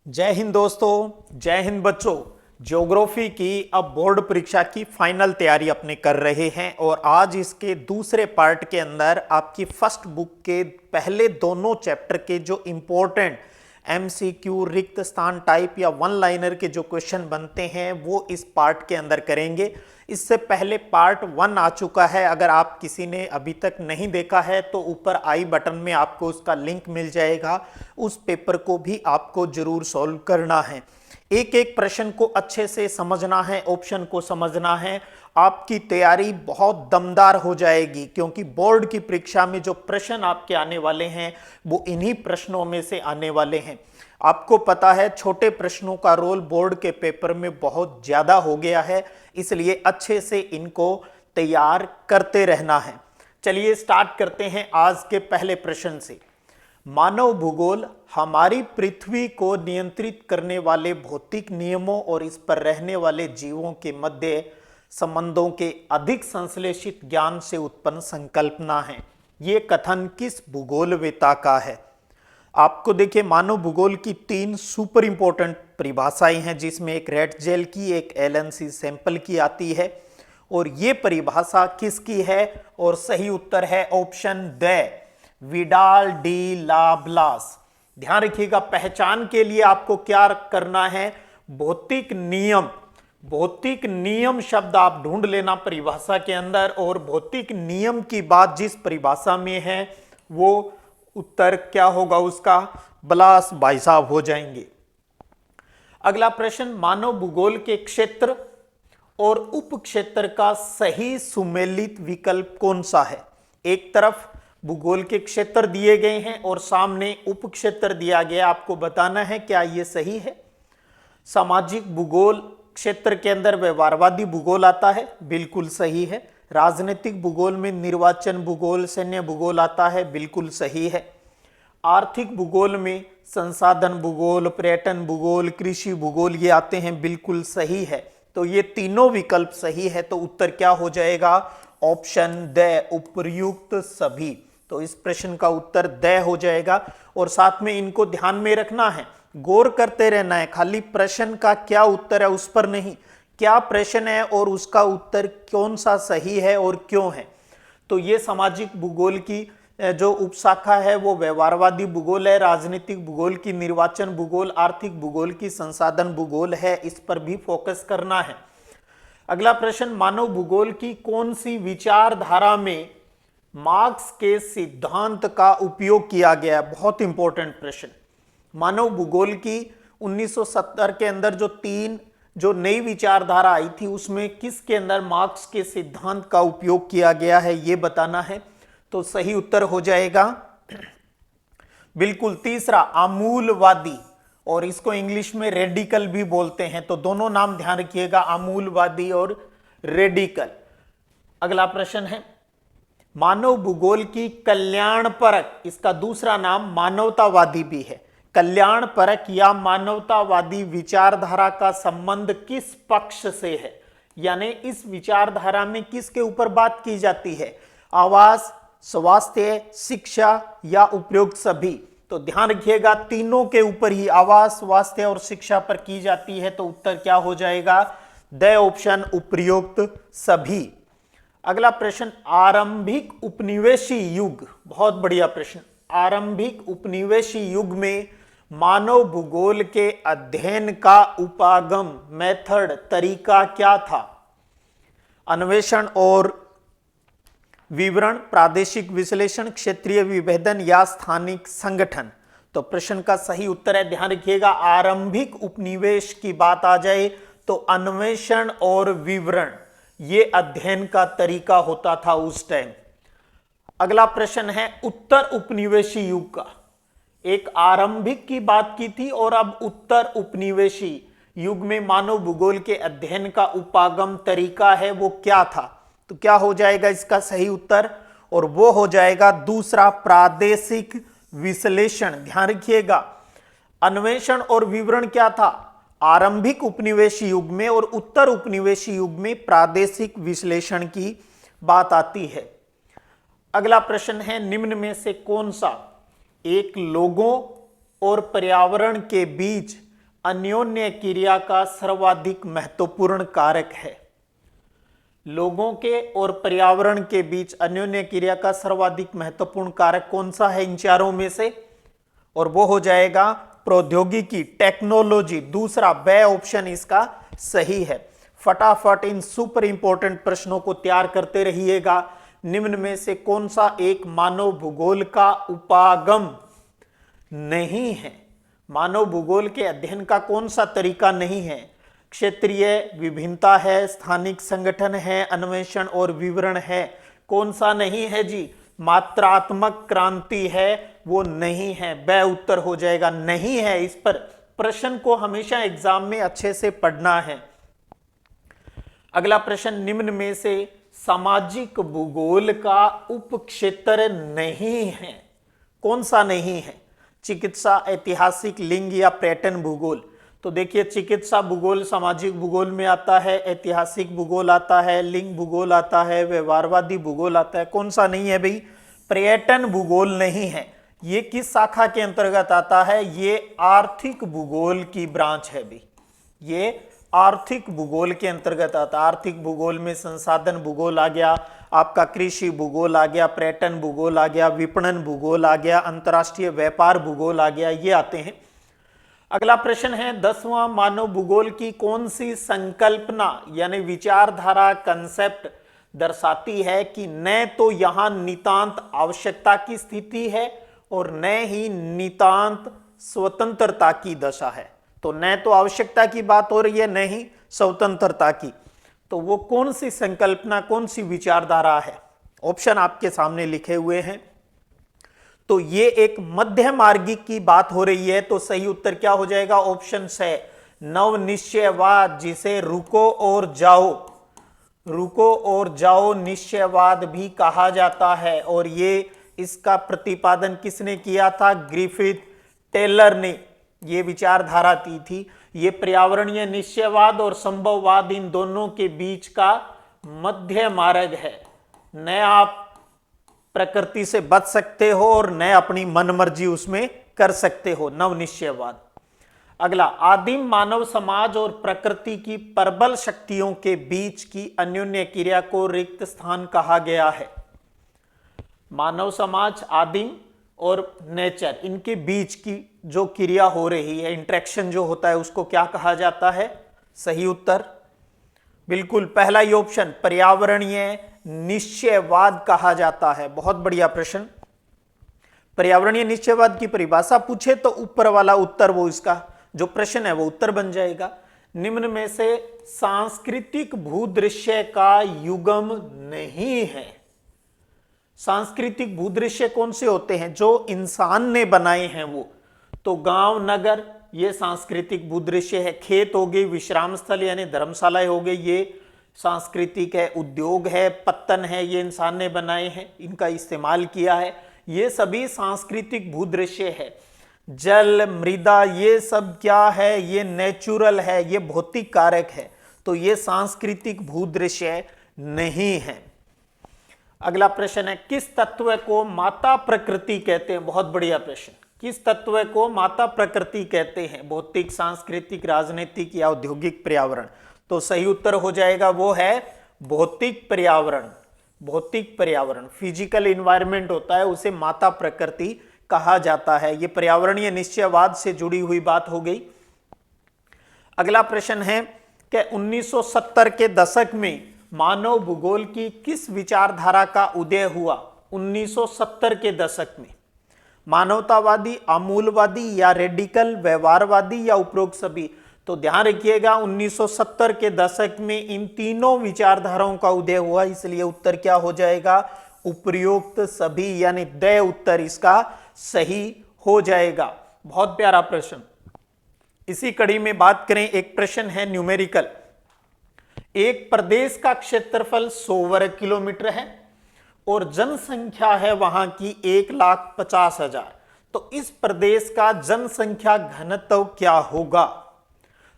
जय हिंद दोस्तों, जय हिंद बच्चों। ज्योग्राफी की अब बोर्ड परीक्षा की फाइनल तैयारी अपने कर रहे हैं और आज इसके दूसरे पार्ट के अंदर आपकी फर्स्ट बुक के पहले दोनों चैप्टर के जो इम्पोर्टेंट एमसीक्यू रिक्त स्थान टाइप या वन लाइनर के जो क्वेश्चन बनते हैं वो इस पार्ट के अंदर करेंगे। इससे पहले पार्ट 1 आ चुका है। अगर आप किसी ने अभी तक नहीं देखा है तो ऊपर आई बटन में आपको उसका लिंक मिल जाएगा। उस पेपर को भी आपको जरूर सॉल्व करना है। एक एक प्रश्न को अच्छे से समझना है, ऑप्शन को समझना है। आपकी तैयारी बहुत दमदार हो जाएगी क्योंकि बोर्ड की परीक्षा में जो प्रश्न आपके आने वाले हैं वो इन्हीं प्रश्नों में से आने वाले हैं। आपको पता है छोटे प्रश्नों का रोल बोर्ड के पेपर में बहुत ज्यादा हो गया है, इसलिए अच्छे से इनको तैयार करते रहना है। चलिए स्टार्ट करते हैं आज के पहले प्रश्न से। मानव भूगोल हमारी पृथ्वी को नियंत्रित करने वाले भौतिक नियमों और इस पर रहने वाले जीवों के मध्य संबंधों के अधिक संश्लेषित ज्ञान से उत्पन्न संकल्पना है। यह कथन किस भूगोलवेता का है? आपको देखिए, मानव भूगोल की 3 सुपर इंपॉर्टेंट परिभाषाएं हैं जिसमें एक रेटजेल की, एक एलएनसी सैंपल की आती है। और ये परिभाषा किसकी है? और सही उत्तर है option the Vidal de la Blache. ध्यान रखिएगा, पहचान के लिए आपको क्या करना है? भौतिक नियम। भौतिक नियम शब्द आप ढूंढ लेना परिभाषा के अंदर और भौतिक नियम की बात जिस परिभाषा में है वो उत्तर क्या होगा उसका? ब्लास भाई साहब हो जाएंगे। अगला प्रश्न, मानव भूगोल के क्षेत्र और उप क्षेत्र का सही सुमेलित विकल्प कौन सा है? एक तरफ भूगोल के क्षेत्र दिए गए हैं और सामने उप क्षेत्र दिया गया, आपको बताना है क्या यह सही है। सामाजिक भूगोल क्षेत्र के अंदर व्यवहारवादी भूगोल आता है, बिल्कुल सही है। राजनीतिक भूगोल में निर्वाचन भूगोल, सैन्य भूगोल आता है, बिल्कुल सही है। आर्थिक भूगोल में संसाधन भूगोल, पर्यटन भूगोल, कृषि भूगोल ये आते हैं, बिल्कुल सही है। तो ये तीनों विकल्प सही है। तो उत्तर क्या हो जाएगा? ऑप्शन द उपर्युक्त सभी। तो इस प्रश्न का उत्तर द हो जाएगा। और साथ में इनको ध्यान में रखना है, गौर करते रहना है। खाली प्रश्न का क्या उत्तर है उस पर नहीं, क्या प्रश्न है और उसका उत्तर कौन सा सही है और क्यों है। तो ये सामाजिक भूगोल की जो उपशाखा है वो व्यवहारवादी भूगोल है, राजनीतिक भूगोल की निर्वाचन भूगोल, आर्थिक भूगोल की संसाधन भूगोल है। इस पर भी फोकस करना है। अगला प्रश्न, मानव भूगोल की कौन सी विचारधारा में मार्क्स के सिद्धांत का उपयोग किया गया? बहुत इंपॉर्टेंट प्रश्न। मानव भूगोल की 1970 के अंदर जो नई विचारधारा आई थी उसमें किसके अंदर मार्क्स के सिद्धांत का उपयोग किया गया है ये बताना है। तो सही उत्तर हो जाएगा बिल्कुल तीसरा, आमूलवादी, और इसको इंग्लिश में रेडिकल भी बोलते हैं। तो दोनों नाम ध्यान रखिएगा, आमूलवादी और रेडिकल। अगला प्रश्न है, मानव भूगोल की कल्याणपरक, इसका दूसरा नाम मानवतावादी भी है। कल्याणपरक या मानवतावादी विचारधारा का संबंध किस पक्ष से है? यानी इस विचारधारा में किसके ऊपर बात की जाती है? आवास, स्वास्थ्य, शिक्षा या उपयुक्त सभी? तो ध्यान रखिएगा तीनों के ऊपर ही, आवास, स्वास्थ्य और शिक्षा पर की जाती है। तो उत्तर क्या हो जाएगा? द ऑप्शन उपयुक्त सभी। अगला प्रश्न, आरंभिक उपनिवेशी युग। बहुत बढ़िया प्रश्न। आरंभिक उपनिवेशी युग में मानव भूगोल के अध्ययन का उपागम, मेथड, तरीका क्या था? अन्वेषण और विवरण, प्रादेशिक विश्लेषण, क्षेत्रीय विभेदन या स्थानिक संगठन? तो प्रश्न का सही उत्तर है, ध्यान रखिएगा, आरंभिक उपनिवेश की बात आ जाए तो अन्वेषण और विवरण ये अध्ययन का तरीका होता था उस टाइम। अगला प्रश्न है, उत्तर उपनिवेशी युग का। एक आरंभिक की बात की थी और अब उत्तर उपनिवेशी युग में मानव भूगोल के अध्ययन का उपागम तरीका है, वो क्या था? तो क्या हो जाएगा इसका सही उत्तर? और वो हो जाएगा दूसरा, प्रादेशिक विश्लेषण। ध्यान रखिएगा, अन्वेषण और विवरण क्या था आरंभिक उपनिवेशी युग में, और उत्तर उपनिवेशी युग में प्रादेशिक विश्लेषण की बात आती है। अगला प्रश्न है, निम्न में से कौन सा एक लोगों और पर्यावरण के बीच अन्योन्य क्रिया का सर्वाधिक महत्वपूर्ण कारक है? लोगों के और पर्यावरण के बीच अन्योन्य क्रिया का सर्वाधिक महत्वपूर्ण कारक कौन सा है इन चारों में से? और वो हो जाएगा प्रौद्योगिकी, टेक्नोलॉजी। दूसरा ब ऑप्शन इसका सही है। फटाफट इन सुपर इंपॉर्टेंट प्रश्नों को तैयार करते रहिएगा। निम्न में से कौन सा एक मानव भूगोल का उपागम नहीं है? मानव भूगोल के अध्ययन का कौन सा तरीका नहीं है? क्षेत्रीय विभिन्नता है, स्थानिक संगठन है, अन्वेषण और विवरण है। कौन सा नहीं है जी? मात्रात्मक क्रांति है, वो नहीं है। ब उत्तर हो जाएगा, नहीं है। इस पर प्रश्न को हमेशा एग्जाम में अच्छे से पढ़ना है। अगला प्रश्न, निम्न में से सामाजिक भूगोल का उपक्षेत्र नहीं है? कौन सा नहीं है? चिकित्सा, ऐतिहासिक, लिंग या पर्यटन भूगोल? तो देखिए, चिकित्सा भूगोल सामाजिक भूगोल में आता है, ऐतिहासिक भूगोल आता है, लिंग भूगोल आता है, व्यवहारवादी भूगोल आता है। कौन सा नहीं है भाई? पर्यटन भूगोल नहीं है। ये किस शाखा के अंतर्गत आता है? ये आर्थिक भूगोल की ब्रांच है भाई। ये आर्थिक भूगोल के अंतर्गत आता है। आर्थिक भूगोल में संसाधन भूगोल आ गया, आपका कृषि भूगोल आ गया, पर्यटन भूगोल आ गया, विपणन भूगोल आ गया, अंतरराष्ट्रीय व्यापार भूगोल आ गया, ये आते हैं। अगला प्रश्न है, 10वां मानव भूगोल की कौन सी संकल्पना यानी विचारधारा, कंसेप्ट दर्शाती है कि न तो यहां नितांत आवश्यकता की स्थिति है और न ही नितांत स्वतंत्रता की दशा है? तो न तो आवश्यकता की बात हो रही है, न ही स्वतंत्रता की। तो वो कौन सी संकल्पना, कौन सी विचारधारा है? ऑप्शन आपके सामने लिखे हुए हैं। तो ये एक मध्य मार्गी की बात हो रही है। तो सही उत्तर क्या हो जाएगा? ऑप्शन है नव निश्चयवाद, जिसे रुको और जाओ, रुको और जाओ निश्चयवाद भी कहा जाता है। और ये इसका प्रतिपादन किसने किया था? ग्रिफिथ टेलर ने ये विचारधारा दी थी। ये पर्यावरणीय निश्चयवाद और संभववाद, इन दोनों के बीच का मध्य मार्ग है। न आप प्रकृति से बच सकते हो और न अपनी मनमर्जी उसमें कर सकते हो, नवनिश्चयवाद। अगला, आदिम मानव समाज और प्रकृति की प्रबल शक्तियों के बीच की अन्योन्य क्रिया को रिक्त स्थान कहा गया है। मानव समाज, आदिम और नेचर, इनके बीच की जो क्रिया हो रही है, इंटरेक्शन जो होता है, उसको क्या कहा जाता है? सही उत्तर बिल्कुल पहला ही ऑप्शन, पर्यावरणीय निश्चयवाद कहा जाता है। बहुत बढ़िया प्रश्न। पर्यावरणीय निश्चयवाद की परिभाषा पूछे तो ऊपर वाला उत्तर, वो इसका जो प्रश्न है वो उत्तर बन जाएगा। निम्न में से सांस्कृतिक भूदृश्य का युगम नहीं है। सांस्कृतिक भूदृश्य कौन से होते हैं? जो इंसान ने बनाए हैं वो। तो गांव, नगर, ये सांस्कृतिक भूदृश्य है। खेत हो गए, विश्राम स्थल यानी धर्मशालाएं हो गई, ये सांस्कृतिक है। उद्योग है, पत्तन है, ये इंसान ने बनाए हैं, इनका इस्तेमाल किया है, ये सभी सांस्कृतिक भूदृश्य है। जल, मृदा, ये सब क्या है? ये नेचुरल है, ये भौतिक कारक है। तो ये सांस्कृतिक भूदृश्य नहीं है। अगला प्रश्न है, किस तत्व को माता प्रकृति कहते हैं? बहुत बढ़िया प्रश्न। किस तत्व को माता प्रकृति कहते हैं? भौतिक, सांस्कृतिक, राजनीतिक या औद्योगिक पर्यावरण? तो सही उत्तर हो जाएगा वो है भौतिक पर्यावरण। भौतिक पर्यावरण, फिजिकल इन्वायरमेंट होता है, उसे माता प्रकृति कहा जाता है। ये पर्यावरणीय निश्चयवाद से जुड़ी हुई बात हो गई। अगला प्रश्न है कि 1970 के दशक में मानव भूगोल की किस विचारधारा का उदय हुआ? 1970 के दशक में मानवतावादी, आमूलवादी या रेडिकल, व्यवहारवादी या उपरोक्त सभी? तो ध्यान रखिएगा, 1970 के दशक में इन तीनों विचारधाराओं का उदय हुआ, इसलिए उत्तर क्या हो जाएगा? उपरोक्त सभी, यानी द उत्तर इसका सही हो जाएगा। बहुत प्यारा प्रश्न। इसी कड़ी में बात करें, एक प्रश्न है न्यूमेरिकल। एक प्रदेश का क्षेत्रफल 100 वर्ग किलोमीटर है और जनसंख्या है वहां की 1,50,000। तो इस प्रदेश का जनसंख्या घनत्व क्या होगा?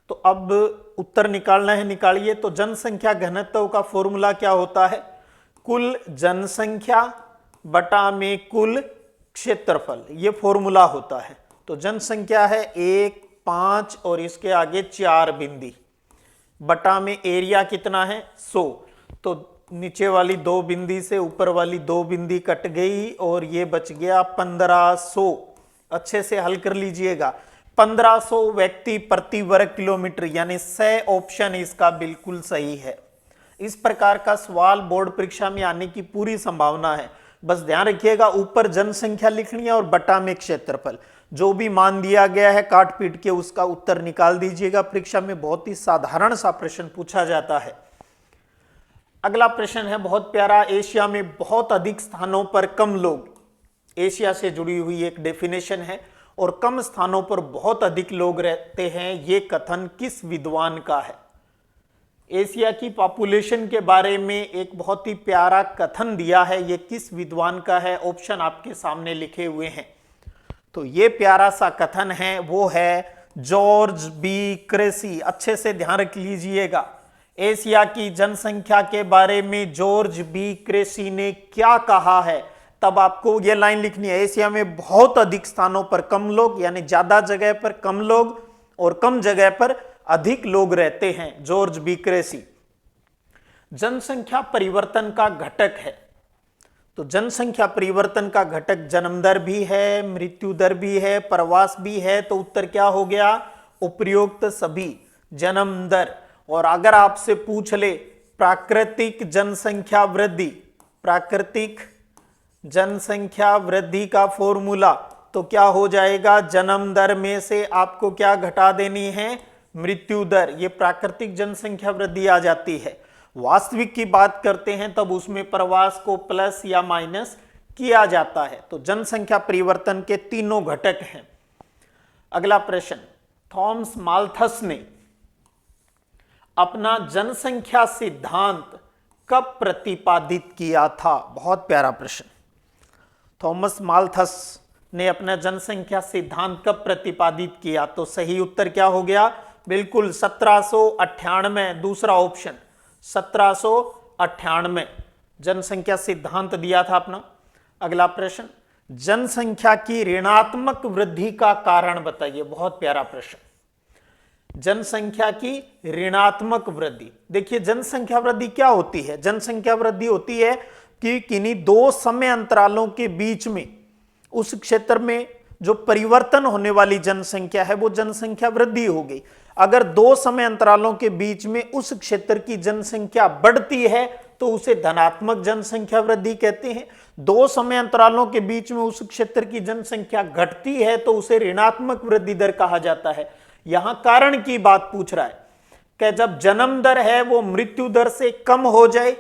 तो अब उत्तर निकालना है, निकालिए। तो जनसंख्या घनत्व का फॉर्मूला क्या होता है? कुल जनसंख्या बटा में कुल क्षेत्रफल, ये फॉर्मूला होता है। तो जनसंख्या है 1 5 और इसके आगे 4 बिंदी, बटा में एरिया कितना है 100। तो नीचे वाली 2 बिंदी से ऊपर वाली 2 बिंदी कट गई और ये बच गया 1500। अच्छे से हल कर लीजिएगा। 1500 व्यक्ति प्रति वर्ग किलोमीटर, यानी 6 ऑप्शन इसका बिल्कुल सही है। इस प्रकार का सवाल बोर्ड परीक्षा में आने की पूरी संभावना है। बस ध्यान रखिएगा, ऊपर जनसंख्या लिखनी है और बटा में क्षेत्रफल, जो भी मान दिया गया है काट पीट के उसका उत्तर निकाल दीजिएगा। परीक्षा में बहुत ही साधारण सा प्रश्न पूछा जाता है। अगला प्रश्न है बहुत प्यारा। एशिया में बहुत अधिक स्थानों पर कम लोग, एशिया से जुड़ी हुई एक डेफिनेशन है, और कम स्थानों पर बहुत अधिक लोग रहते हैं, ये कथन किस विद्वान का है? एशिया की पॉपुलेशन के बारे में एक बहुत ही प्यारा कथन दिया है, ये किस विद्वान का है? ऑप्शन आपके सामने लिखे हुए हैं। तो ये प्यारा सा कथन है, वो है जॉर्ज बी क्रेसी। अच्छे से ध्यान रख लीजिएगा, एशिया की जनसंख्या के बारे में जॉर्ज बी क्रेसी ने क्या कहा है, तब आपको ये लाइन लिखनी है। एशिया में बहुत अधिक स्थानों पर कम लोग, यानी ज्यादा जगह पर कम लोग और कम जगह पर अधिक लोग रहते हैं, जॉर्ज बी क्रेसी। जनसंख्या परिवर्तन का घटक है, तो जनसंख्या परिवर्तन का घटक जन्म दर भी है, मृत्यु दर भी है, प्रवास भी है। तो उत्तर क्या हो गया? उपर्युक्त सभी। जन्म दर, और अगर आपसे पूछ ले प्राकृतिक जनसंख्या वृद्धि, प्राकृतिक जनसंख्या वृद्धि का फॉर्मूला, तो क्या हो जाएगा? जन्म दर में से आपको क्या घटा देनी है? मृत्यु दर। ये प्राकृतिक जनसंख्या वृद्धि आ जाती है। वास्तविक की बात करते हैं तब उसमें प्रवास को प्लस या माइनस किया जाता है। तो जनसंख्या परिवर्तन के तीनों घटक हैं। अगला प्रश्न, थॉमस माल्थस ने अपना जनसंख्या सिद्धांत कब प्रतिपादित किया था? बहुत प्यारा प्रश्न। थॉमस माल्थस ने अपना जनसंख्या सिद्धांत कब प्रतिपादित किया? तो सही उत्तर क्या हो गया? बिल्कुल 1798, दूसरा ऑप्शन 1798 जनसंख्या सिद्धांत दिया था अपना। अगला प्रश्न, जनसंख्या की ऋणात्मक वृद्धि का कारण बताइए। बहुत प्यारा प्रश्न, जनसंख्या की ऋणात्मक वृद्धि। देखिए जनसंख्या वृद्धि क्या होती है? जनसंख्या वृद्धि होती है कि किन्हीं 2 समय अंतरालों के बीच में उस क्षेत्र में जो परिवर्तन होने वाली जनसंख्या है वो जनसंख्या वृद्धि हो गई। अगर 2 समय अंतरालों के बीच में उस क्षेत्र की जनसंख्या बढ़ती है तो उसे धनात्मक जनसंख्या वृद्धि कहते हैं। 2 समय अंतरालों के बीच में उस क्षेत्र की जनसंख्या घटती है तो उसे ऋणात्मक वृद्धि दर कहा जाता है। यहां कारण की बात पूछ रहा है कि जब जन्म दर है वो मृत्यु दर से कम हो जाए,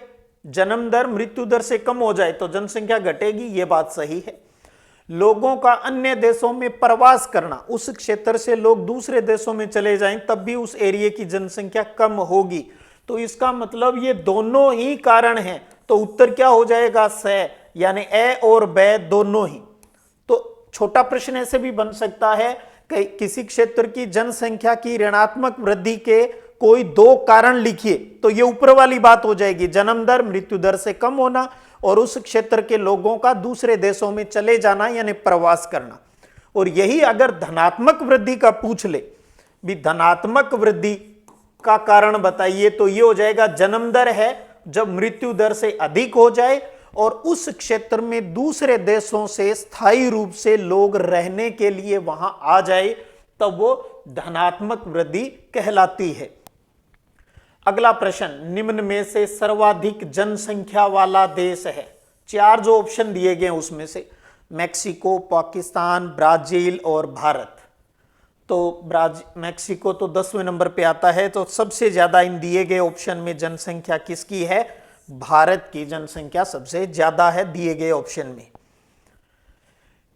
जन्म दर मृत्यु दर से कम हो जाए तो जनसंख्या घटेगी, ये बात सही है। लोगों का अन्य देशों में प्रवास करना, उस क्षेत्र से लोग दूसरे देशों में चले जाएं तब भी उस एरिया की जनसंख्या कम होगी। तो इसका मतलब ये दोनों ही कारण हैं। तो उत्तर क्या हो जाएगा? स, यानी ए और ब दोनों ही। तो छोटा प्रश्न ऐसे भी बन सकता है कि किसी क्षेत्र की जनसंख्या की ऋणात्मक वृद्धि के कोई 2 कारण लिखिए, तो ये ऊपर वाली बात हो जाएगी, जन्म दर मृत्यु दर से कम होना और उस क्षेत्र के लोगों का दूसरे देशों में चले जाना यानी प्रवास करना। और यही अगर धनात्मक वृद्धि का पूछ ले, भी धनात्मक वृद्धि का कारण बताइए, तो ये हो जाएगा जन्म दर है जब मृत्यु दर से अधिक हो जाए और उस क्षेत्र में दूसरे देशों से स्थायी रूप से लोग रहने के लिए वहां आ जाए, तब वो धनात्मक वृद्धि कहलाती है। अगला प्रश्न, निम्न में से सर्वाधिक जनसंख्या वाला देश है? 4 जो ऑप्शन दिए गए उसमें से मैक्सिको, पाकिस्तान, ब्राजील और भारत। तो मैक्सिको तो 10वें नंबर पे आता है। तो सबसे ज्यादा इन दिए गए ऑप्शन में जनसंख्या किसकी है? भारत की जनसंख्या सबसे ज्यादा है दिए गए ऑप्शन में।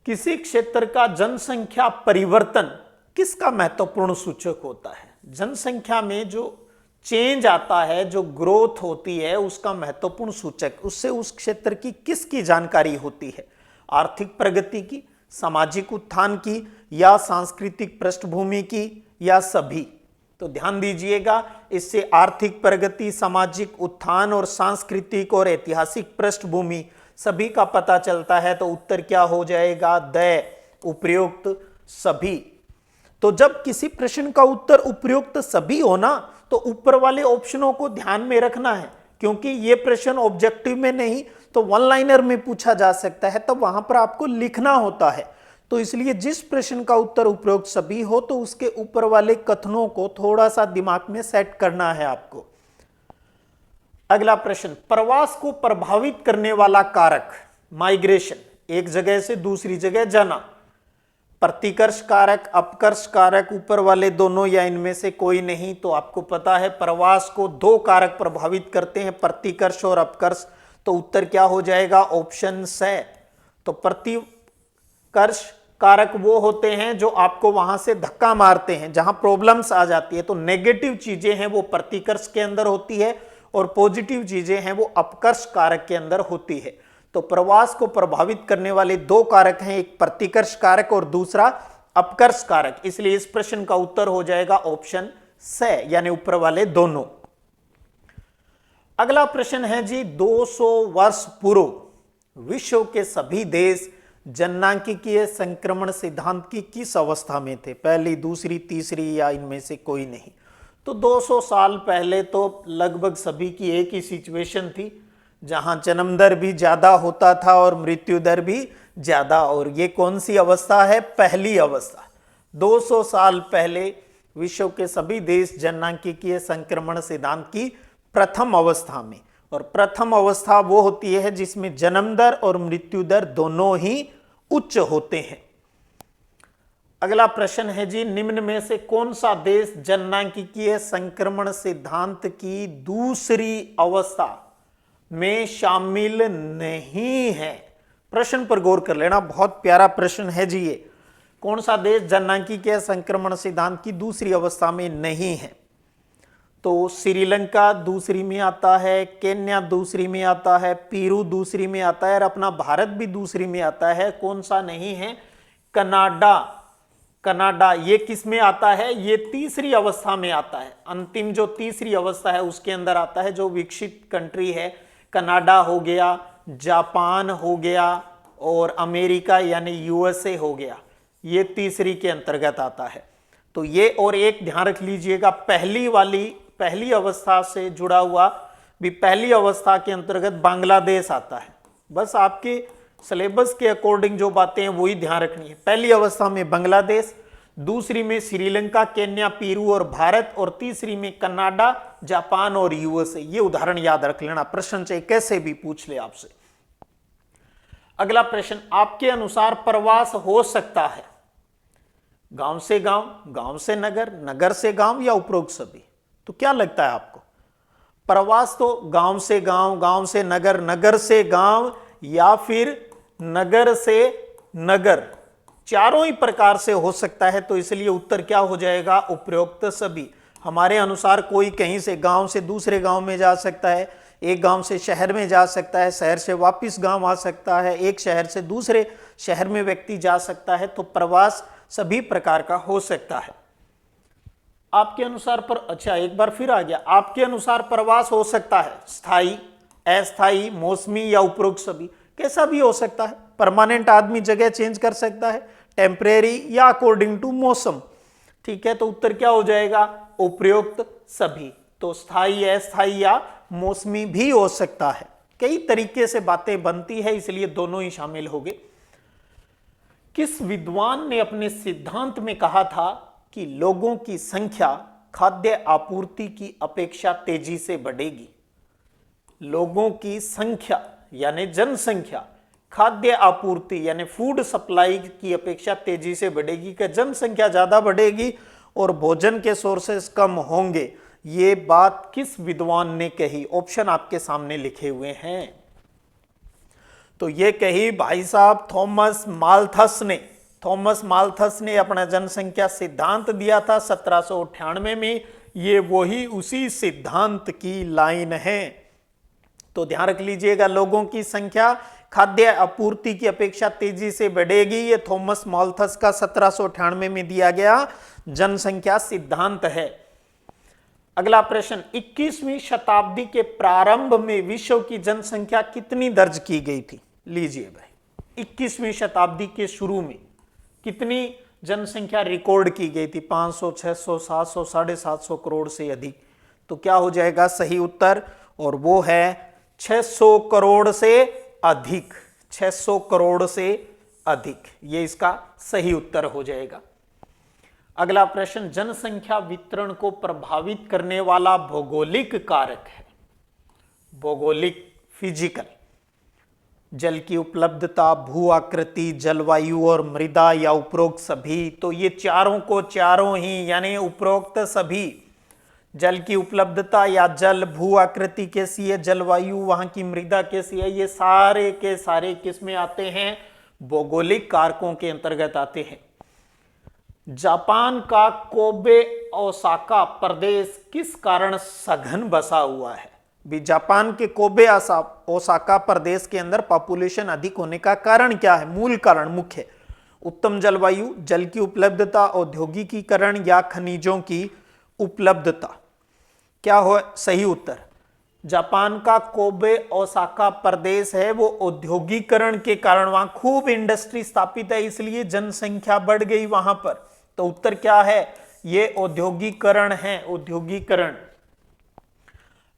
किसी क्षेत्र का जनसंख्या परिवर्तन किसका महत्वपूर्ण सूचक होता है? जनसंख्या में जो चेंज आता है, जो ग्रोथ होती है, उसका महत्वपूर्ण सूचक, उससे उस क्षेत्र की किसकी जानकारी होती है? आर्थिक प्रगति की, सामाजिक उत्थान की, या सांस्कृतिक पृष्ठभूमि की, या सभी? तो ध्यान दीजिएगा, इससे आर्थिक प्रगति, सामाजिक उत्थान और सांस्कृतिक और ऐतिहासिक पृष्ठभूमि सभी का पता चलता है। तो उत्तर क्या हो जाएगा? द, उपयुक्त सभी। तो जब किसी प्रश्न का उत्तर उपयुक्त सभी हो ना, तो ऊपर वाले ऑप्शनों को ध्यान में रखना है, क्योंकि ये प्रश्न ऑब्जेक्टिव में नहीं तो वन लाइनर में पूछा जा सकता है, तब वहां पर आपको लिखना होता है। तो इसलिए जिस प्रश्न का उत्तर उपयुक्त सभी हो तो उसके ऊपर वाले कथनों को थोड़ा सा दिमाग में सेट करना है आपको। अगला प्रश्न, प्रवास को प्रभावित करने वाला कारक, माइग्रेशन, एक जगह से दूसरी जगह जाना, प्रतिकर्ष कारक, अपकर्ष कारक, ऊपर वाले दोनों या इनमें से कोई नहीं। तो आपको पता है प्रवास को दो कारक प्रभावित करते हैं, प्रतिकर्ष और अपकर्ष। तो उत्तर क्या हो जाएगा? ऑप्शन से। तो प्रतिकर्ष कारक वो होते हैं जो आपको वहां से धक्का मारते हैं, जहां प्रॉब्लम्स आ जाती है। तो नेगेटिव चीजें हैं वो प्रतिकर्ष के अंदर होती है और पॉजिटिव चीजें हैं वो अपकर्ष कारक के अंदर होती है। तो प्रवास को प्रभावित करने वाले दो कारक हैं, एक प्रतिकर्ष कारक और दूसरा अपकर्ष कारक। इसलिए इस प्रश्न का उत्तर हो जाएगा ऑप्शन से, यानी ऊपर वाले दोनों। अगला प्रश्न है जी, 200 वर्ष पूर्व विश्व के सभी देश जननांकिकीय संक्रमण सिद्धांत की किस अवस्था में थे? पहली, दूसरी, तीसरी या इनमें से कोई नहीं। तो 200 साल पहले तो लगभग सभी की एक ही सिचुएशन थी, जहां जन्म दर भी ज्यादा होता था और मृत्यु दर भी ज्यादा। और ये कौन सी अवस्था है? पहली अवस्था। 200 साल पहले विश्व के सभी देश जननांकिकीय संक्रमण सिद्धांत की प्रथम अवस्था में, और प्रथम अवस्था वो होती है जिसमें जन्म दर और मृत्यु दर दोनों ही उच्च होते हैं। अगला प्रश्न है जी, निम्न में से कौन सा देश जननांकिकीय संक्रमण सिद्धांत की दूसरी अवस्था में शामिल नहीं है? प्रश्न पर गौर कर लेना, बहुत प्यारा प्रश्न है जी ये। कौन सा देश जननांकिकीय संक्रमण सिद्धांत की दूसरी अवस्था में नहीं है? तो श्रीलंका दूसरी में आता है, केन्या दूसरी में आता है, पेरू दूसरी में आता है और अपना भारत भी दूसरी में आता है। कौन सा नहीं है? कनाडा। कनाडा ये किस में आता है? ये तीसरी अवस्था में आता है। अंतिम जो तीसरी अवस्था है उसके अंदर आता है, जो विकसित कंट्री है। कनाडा हो गया, जापान हो गया और अमेरिका यानी यूएसए हो गया, ये तीसरी के अंतर्गत आता है। तो ये और एक ध्यान रख लीजिएगा, पहली अवस्था से जुड़ा हुआ भी पहली अवस्था के अंतर्गत बांग्लादेश आता है। बस आपके सिलेबस के अकॉर्डिंग जो बातें हैं वही ध्यान रखनी है। पहली अवस्था में बांग्लादेश, दूसरी में श्रीलंका, केन्या, पेरू और भारत, और तीसरी में कनाडा, जापान और यूएसए। ये उदाहरण याद रख लेना, प्रश्न चाहे कैसे भी पूछ ले आपसे। अगला प्रश्न, आपके अनुसार प्रवास हो सकता है गांव से गांव, गांव से नगर, नगर से गांव या उपरोक्त सभी? तो क्या लगता है आपको? प्रवास तो गांव से गांव, गांव से नगर, नगर से गांव या फिर नगर से नगर, चारों ही प्रकार से हो सकता है। तो इसलिए उत्तर क्या हो जाएगा? उपरोक्त सभी। हमारे अनुसार कोई कहीं से गांव से दूसरे गांव में जा सकता है, एक गांव से शहर में जा सकता है, शहर से वापस गांव आ सकता है, एक शहर से दूसरे शहर में व्यक्ति जा सकता है। तो प्रवास सभी प्रकार का हो सकता है। आपके अनुसार अच्छा एक बार फिर आ गया, आपके अनुसार प्रवास हो सकता है स्थायी, अस्थायी, मौसमी या उपरोक्त सभी? कैसा भी हो सकता है। परमानेंट आदमी जगह चेंज कर सकता है, टेम्परेरी या अकॉर्डिंग टू मौसम। ठीक है, तो उत्तर क्या हो जाएगा? उपरोक्त सभी। तो स्थायी, अस्थायी या मौसमी भी हो सकता है। कई तरीके से बातें बनती है, इसलिए दोनों ही शामिल हो गए। किस विद्वान ने अपने सिद्धांत में कहा था कि लोगों की संख्या खाद्य आपूर्ति की अपेक्षा तेजी से बढ़ेगी? लोगों की संख्या यानी जनसंख्या खाद्य आपूर्ति यानी फूड सप्लाई की अपेक्षा तेजी से बढ़ेगी। कि जनसंख्या ज्यादा बढ़ेगी और भोजन के सोर्सेस कम होंगे। ये बात किस विद्वान ने कही? ऑप्शन आपके सामने लिखे हुए हैं। तो ये कही भाई साहब थॉमस माल्थस ने। थॉमस माल्थस ने अपना जनसंख्या सिद्धांत दिया था 1798 में। ये वही उसी सिद्धांत की लाइन है। तो ध्यान रख लीजिएगा, लोगों की संख्या खाद्य आपूर्ति की अपेक्षा तेजी से बढ़ेगी। ये थॉमस माल्थस का 1798 में दिया गया जनसंख्या सिद्धांत है। अगला प्रश्न, 21वीं शताब्दी के प्रारंभ में विश्व की जनसंख्या कितनी दर्ज की गई थी? लीजिए भाई, 21वीं शताब्दी के शुरू में कितनी जनसंख्या रिकॉर्ड की गई थी 500, 600, 700, 750 करोड़ से अधिक। तो क्या हो जाएगा सही उत्तर, और वो है 600 करोड़ से अधिक, 600 करोड़ से अधिक, ये इसका सही उत्तर हो जाएगा। अगला प्रश्न, जनसंख्या वितरण को प्रभावित करने वाला भौगोलिक कारक है। भौगोलिक, फिजिकल, जल की उपलब्धता, भू आकृति, जलवायु और मृदा या उपरोक्त सभी। तो ये चारों को चारों ही, यानी उपरोक्त सभी, जल की उपलब्धता या जल, भू आकृति कैसी है, जलवायु वहां की मृदा कैसी है, ये सारे के सारे किस में आते हैं, भौगोलिक कारकों के अंतर्गत आते हैं। जापान का कोबे ओसाका प्रदेश किस कारण सघन बसा हुआ है। भी जापान के कोबे ओसाका प्रदेश के अंदर पॉपुलेशन अधिक होने का कारण क्या है, मूल कारण मुख्य, उत्तम जलवायु, जल की उपलब्धता, औद्योगिकीकरण या खनिजों की उपलब्धता। क्या हो सही उत्तर, जापान का कोबे ओसाका प्रदेश है वो औद्योगिकरण के कारण, वहां खूब इंडस्ट्री स्थापित है इसलिए जनसंख्या बढ़ गई वहां पर। तो उत्तर क्या है, ये औद्योगिकरण है, औद्योगिकरण।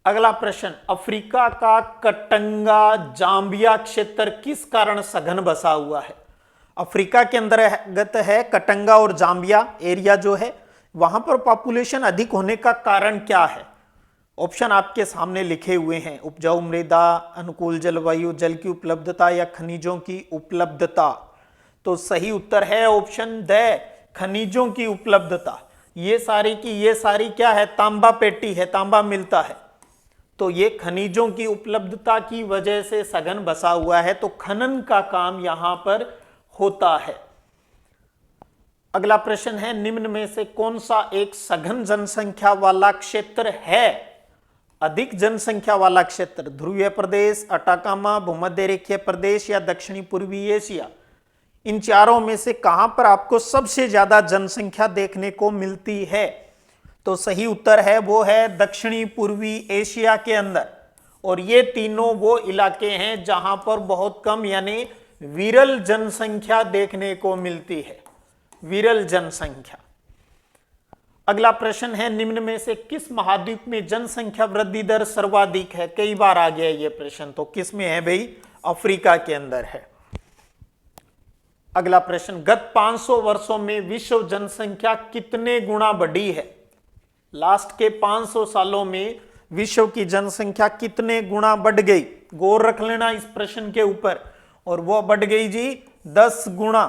अगला प्रश्न, अफ्रीका का कटंगा जाम्बिया क्षेत्र किस कारण सघन बसा हुआ है। अफ्रीका के अंतर्गत है कटंगा और जाम्बिया एरिया जो है, वहां पर पॉपुलेशन अधिक होने का कारण क्या है। ऑप्शन आपके सामने लिखे हुए हैं, उपजाऊ मृदा, अनुकूल जलवायु, जल की उपलब्धता या खनिजों की उपलब्धता। तो सही उत्तर है ऑप्शन द, खनिजों की उपलब्धता। ये सारी की ये सारी क्या है, तांबा पेटी है, तांबा मिलता है, तो ये खनिजों की उपलब्धता की वजह से सघन बसा हुआ है, तो खनन का काम यहां पर होता है। अगला प्रश्न है, निम्न में से कौन सा एक सघन जनसंख्या वाला क्षेत्र है। अधिक जनसंख्या वाला क्षेत्र, ध्रुवीय प्रदेश, अटाकामा, भूमध्य रेखीय प्रदेश या दक्षिणी पूर्वी एशिया। इन चारों में से कहां पर आपको सबसे ज्यादा जनसंख्या देखने को मिलती है। तो सही उत्तर है वो है दक्षिणी पूर्वी एशिया के अंदर, और ये तीनों वो इलाके हैं जहां पर बहुत कम यानी विरल जनसंख्या देखने को मिलती है, विरल जनसंख्या। अगला प्रश्न है, निम्न में से किस महाद्वीप में जनसंख्या वृद्धि दर सर्वाधिक है। कई बार आ गया ये प्रश्न, तो किस में है भाई, अफ्रीका के अंदर है। अगला प्रश्न, गत 500 वर्षों में विश्व जनसंख्या कितने गुना बढ़ी है। लास्ट के 500 सालों में विश्व की जनसंख्या कितने गुना बढ़ गई, गौर रख लेना इस प्रश्न के ऊपर, और वो बढ़ गई जी 10 गुना।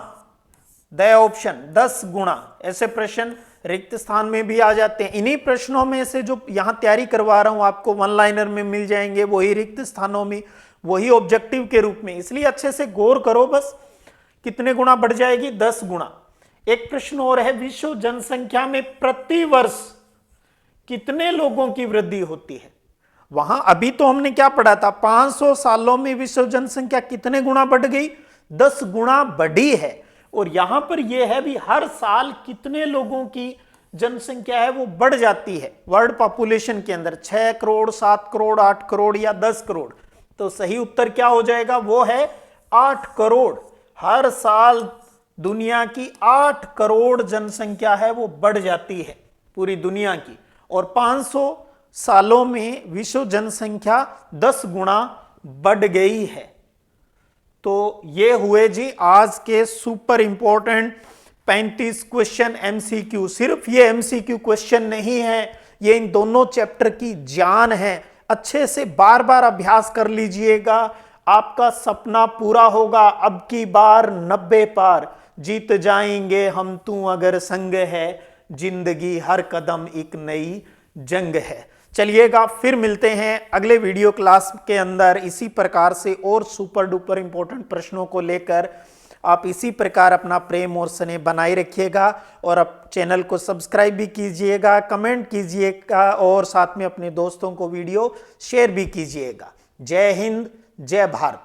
द ऑप्शन 10 गुना। ऐसे प्रश्न रिक्त स्थान में भी आ जाते हैं। इन्हीं प्रश्नों में से जो यहां तैयारी करवा रहा हूं आपको वन लाइनर में मिल जाएंगे, वही रिक्त स्थानों में, वही ऑब्जेक्टिव के रूप में, इसलिए अच्छे से गौर करो बस। कितने गुना बढ़ जाएगी, 10 गुना। एक प्रश्न और है, विश्व जनसंख्या में प्रति वर्ष कितने लोगों की वृद्धि होती है। वहां अभी तो हमने क्या पढ़ा था, 500 सालों में विश्व जनसंख्या कितने गुना बढ़ गई, 10 गुना बढ़ी है। और यहां पर यह है भी हर साल कितने लोगों की जनसंख्या है वो बढ़ जाती है वर्ल्ड पॉपुलेशन के अंदर, 6 करोड़, 7 करोड़, 8 करोड़ या 10 करोड़। तो सही उत्तर क्या हो जाएगा, वो है 8 करोड़। हर साल दुनिया की 8 करोड़ जनसंख्या है वो बढ़ जाती है पूरी दुनिया की, और 500 सालों में विश्व जनसंख्या 10 गुना बढ़ गई है। तो ये हुए जी आज के सुपर इंपॉर्टेंट 35 क्वेश्चन एमसीक्यू। सिर्फ ये एमसीक्यू क्वेश्चन नहीं है, ये इन दोनों चैप्टर की जान है। अच्छे से बार बार अभ्यास कर लीजिएगा, आपका सपना पूरा होगा। अब की बार 90 पार, जीत जाएंगे हम तू अगर संग है, जिंदगी हर कदम एक नई जंग है। चलिएगा फिर मिलते हैं अगले वीडियो क्लास के अंदर इसी प्रकार से और सुपर डुपर इंपॉर्टेंट प्रश्नों को लेकर। आप इसी प्रकार अपना प्रेम और स्नेह बनाए रखिएगा, और अब चैनल को सब्सक्राइब भी कीजिएगा, कमेंट कीजिएगा, और साथ में अपने दोस्तों को वीडियो शेयर भी कीजिएगा। जय हिंद, जय भारत।